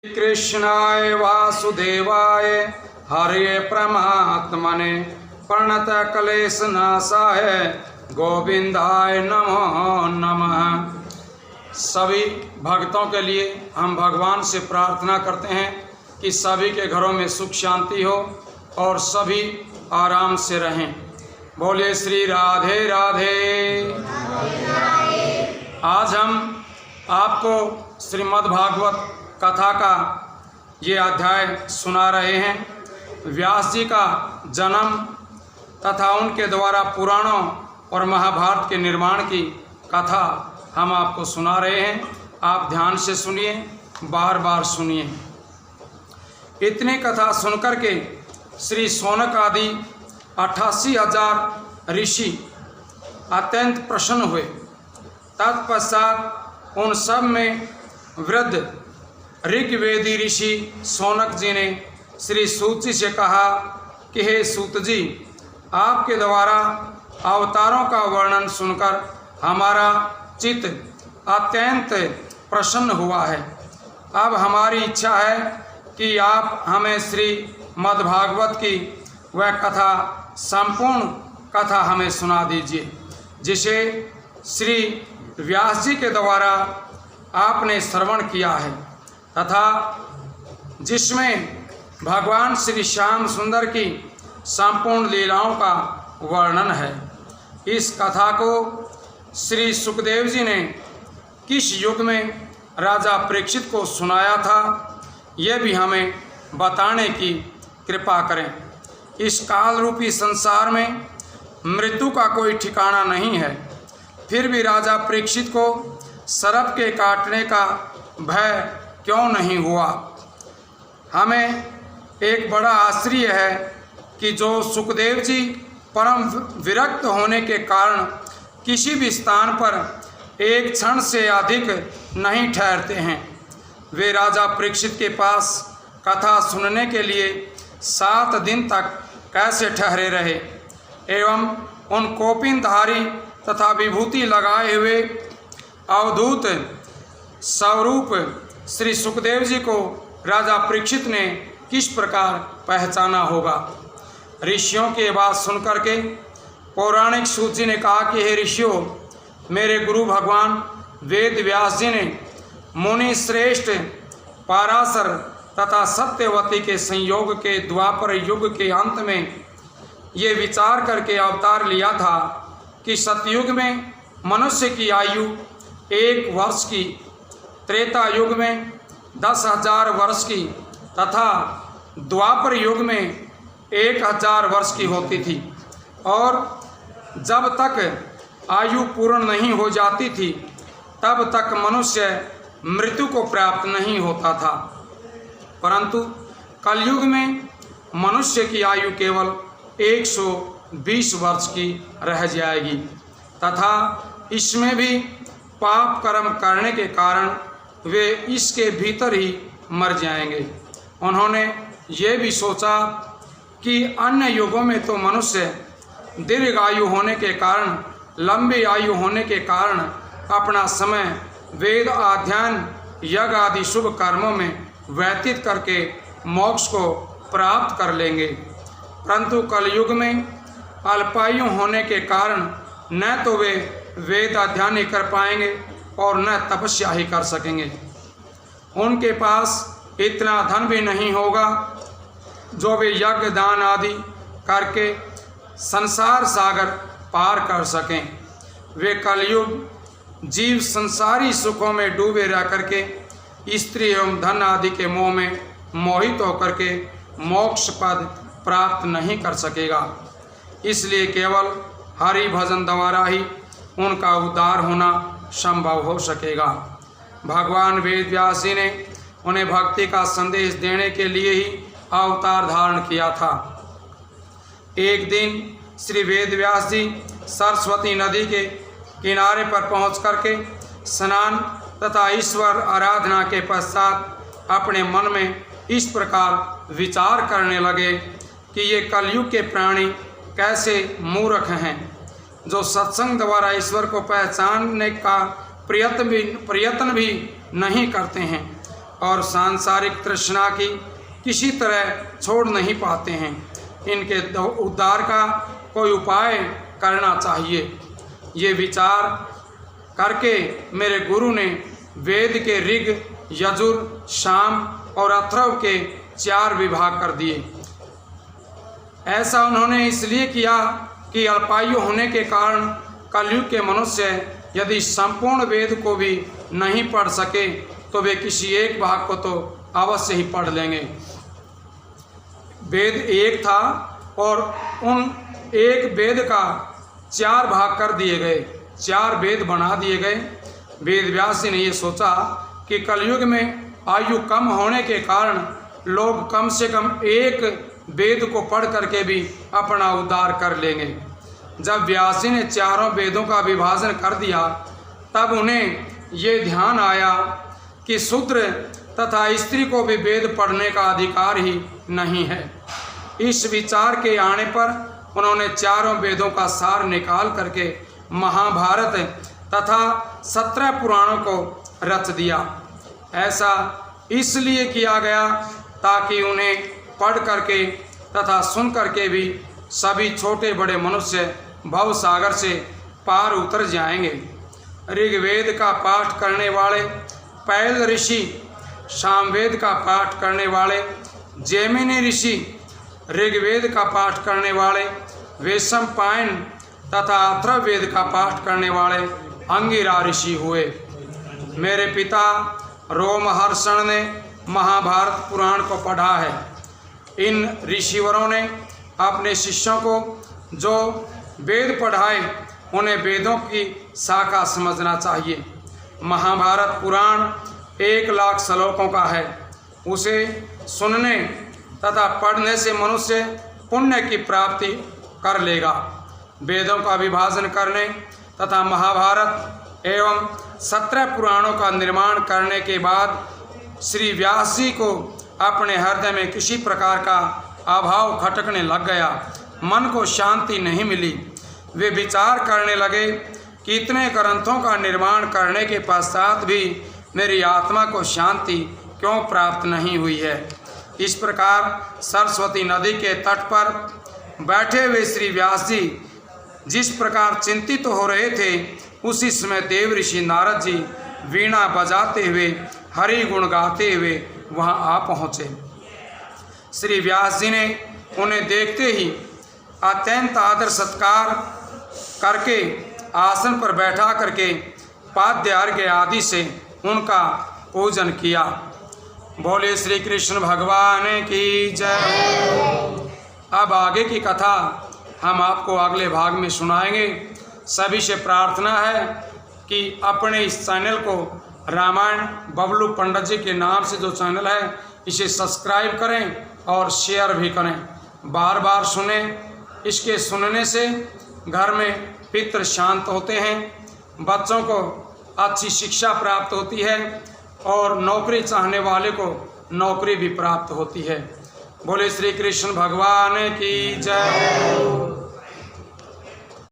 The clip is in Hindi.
कृष्णाय वासुदेवाय हरे परमात्मने प्रणत क्लेश नाशाय गोविंदाय नमो नमः। सभी भक्तों के लिए हम भगवान से प्रार्थना करते हैं कि सभी के घरों में सुख शांति हो और सभी आराम से रहें। बोले श्री राधे राधे। आज हम आपको श्रीमद् भागवत कथा का ये अध्याय सुना रहे हैं। व्यास जी का जन्म तथा उनके द्वारा पुराणों और महाभारत के निर्माण की कथा हम आपको सुना रहे हैं। आप ध्यान से सुनिए, बार बार सुनिए। इतनी कथा सुनकर के श्री शौनक आदि 88,000 ऋषि अत्यंत प्रसन्न हुए। तत्पश्चात उन सब में वृद्ध ऋग्वेदी ऋषि शौनक जी ने श्री सूत जी से कहा कि हे सूत जी, आपके द्वारा अवतारों का वर्णन सुनकर हमारा चित्त अत्यंत प्रसन्न हुआ है। अब हमारी इच्छा है कि आप हमें श्री मद्भागवत की वह कथा, संपूर्ण कथा हमें सुना दीजिए, जिसे श्री व्यास जी के द्वारा आपने श्रवण किया है तथा जिसमें भगवान श्री श्याम सुंदर की संपूर्ण लीलाओं का वर्णन है। इस कथा को श्री सुखदेव जी ने किस युग में राजा परीक्षित को सुनाया था, यह भी हमें बताने की कृपा करें। इस काल रूपी संसार में मृत्यु का कोई ठिकाना नहीं है, फिर भी राजा परीक्षित को सर्प के काटने का भय क्यों नहीं हुआ। हमें एक बड़ा आश्चर्य है कि जो सुखदेव जी परम विरक्त होने के कारण किसी भी स्थान पर एक क्षण से अधिक नहीं ठहरते हैं, वे राजा परीक्षित के पास कथा सुनने के लिए 7 दिन तक कैसे ठहरे रहे एवं उन कोपिनधारी तथा विभूति लगाए हुए अवधूत स्वरूप श्री सुखदेव जी को राजा परीक्षित ने किस प्रकार पहचाना होगा। ऋषियों की बात सुनकर के पौराणिक सूत जी ने कहा कि हे ऋषियों, मेरे गुरु भगवान वेद व्यास जी ने मुनि श्रेष्ठ पाराशर तथा सत्यवती के संयोग के द्वापर युग के अंत में ये विचार करके अवतार लिया था कि सतयुग में मनुष्य की आयु 1 वर्ष की, त्रेता युग में 10,000 वर्ष की तथा द्वापर युग में 1,000 वर्ष की होती थी, और जब तक आयु पूर्ण नहीं हो जाती थी तब तक मनुष्य मृत्यु को प्राप्त नहीं होता था। परंतु कलयुग में मनुष्य की आयु केवल 120 वर्ष की रह जाएगी तथा इसमें भी पाप कर्म करने के कारण वे इसके भीतर ही मर जाएंगे। उन्होंने ये भी सोचा कि अन्य युगों में तो मनुष्य दीर्घ आयु होने के कारण, लंबी आयु होने के कारण अपना समय वेद अध्ययन, यज्ञ आदि शुभ कर्मों में व्यतीत करके मोक्ष को प्राप्त कर लेंगे। परंतु कलयुग में अल्पायु होने के कारण न तो वे वेद अध्ययन ही कर पाएंगे और न तपस्या ही कर सकेंगे। उनके पास इतना धन भी नहीं होगा जो वे यज्ञ दान आदि करके संसार सागर पार कर सकें। वे कलयुग जीव संसारी सुखों में डूबे रह करके स्त्री एवं धन आदि के मोह में मोहित होकर के मोक्ष पद प्राप्त नहीं कर सकेगा। इसलिए केवल हरि भजन द्वारा ही उनका उद्धार होना संभव हो सकेगा। भगवान वेद व्यास जी ने उन्हें भक्ति का संदेश देने के लिए ही अवतार धारण किया था। एक दिन श्री वेद व्यास जी सरस्वती नदी के किनारे पर पहुंच करके स्नान तथा ईश्वर आराधना के पश्चात अपने मन में इस प्रकार विचार करने लगे कि ये कलयुग के प्राणी कैसे मूर्ख हैं, जो सत्संग द्वारा ईश्वर को पहचानने का प्रयत्न भी नहीं करते हैं। और सांसारिक तृष्णा की किसी तरह छोड़ नहीं पाते हैं। इनके उद्धार का कोई उपाय करना चाहिए। ये विचार करके मेरे गुरु ने वेद के ऋग, यजुर, साम और अथर्व के 4 विभाग कर दिए। ऐसा उन्होंने इसलिए किया कि अल्पायु होने के कारण कलयुग के मनुष्य यदि संपूर्ण वेद को भी नहीं पढ़ सके तो वे किसी एक भाग को तो अवश्य ही पढ़ लेंगे। वेद एक था और उन एक वेद का 4 भाग कर दिए गए, 4 वेद बना दिए गए। वेद व्यास जी ने ये सोचा कि कलयुग में आयु कम होने के कारण लोग कम से कम एक वेद को पढ़ करके भी अपना उद्धार कर लेंगे। जब व्यास जी ने 4 वेदों का विभाजन कर दिया तब उन्हें ये ध्यान आया कि शूद्र तथा स्त्री को भी वेद पढ़ने का अधिकार ही नहीं है। इस विचार के आने पर उन्होंने 4 वेदों का सार निकाल करके महाभारत तथा 17 पुराणों को रच दिया। ऐसा इसलिए किया गया ताकि उन्हें पढ़ करके तथा सुन करके भी सभी छोटे बड़े मनुष्य भव सागर से पार उतर जाएंगे। ऋग्वेद का पाठ करने वाले पैल ऋषि, सामवेद का पाठ करने वाले जैमिनी ऋषि, ऋग्वेद का पाठ करने वाले वैशंपायन तथा अथर्ववेद का पाठ करने वाले अंगिरा ऋषि हुए। मेरे पिता रोमहर्षण ने महाभारत पुराण को पढ़ा है। इन ऋषिवरों ने अपने शिष्यों को जो वेद पढ़ाए उन्हें वेदों की शाखा समझना चाहिए। महाभारत पुराण 1 लाख श्लोकों का है। उसे सुनने तथा पढ़ने से मनुष्य पुण्य की प्राप्ति कर लेगा। वेदों का विभाजन करने तथा महाभारत एवं 17 पुराणों का निर्माण करने के बाद श्री व्यास जी को अपने हृदय में किसी प्रकार का अभाव खटकने लग गया। मन को शांति नहीं मिली। वे विचार करने लगे कि इतने ग्रंथों का निर्माण करने के पश्चात भी मेरी आत्मा को शांति क्यों प्राप्त नहीं हुई है। इस प्रकार सरस्वती नदी के तट पर बैठे हुए श्री व्यास जी जिस प्रकार चिंतित हो रहे थे, उसी समय देव ऋषि नारद जी वीणा बजाते हुए हरि गुण गाते हुए वहां आ पहुँचे। श्री व्यास जी ने उन्हें देखते ही अत्यंत आदर सत्कार करके आसन पर बैठा करके पाद्य अर्घ्य आदि से उनका पूजन किया। बोले श्री कृष्ण भगवान की जय। अब आगे की कथा हम आपको अगले भाग में सुनाएंगे। सभी से प्रार्थना है कि अपने इस चैनल को रामायण बबलू पंडित जी के नाम से जो चैनल है इसे सब्सक्राइब करें और शेयर भी करें। बार बार सुने। इसके सुनने से घर में पितृ शांत होते हैं, बच्चों को अच्छी शिक्षा प्राप्त होती है और नौकरी चाहने वाले को नौकरी भी प्राप्त होती है। बोले श्री कृष्ण भगवान की जय।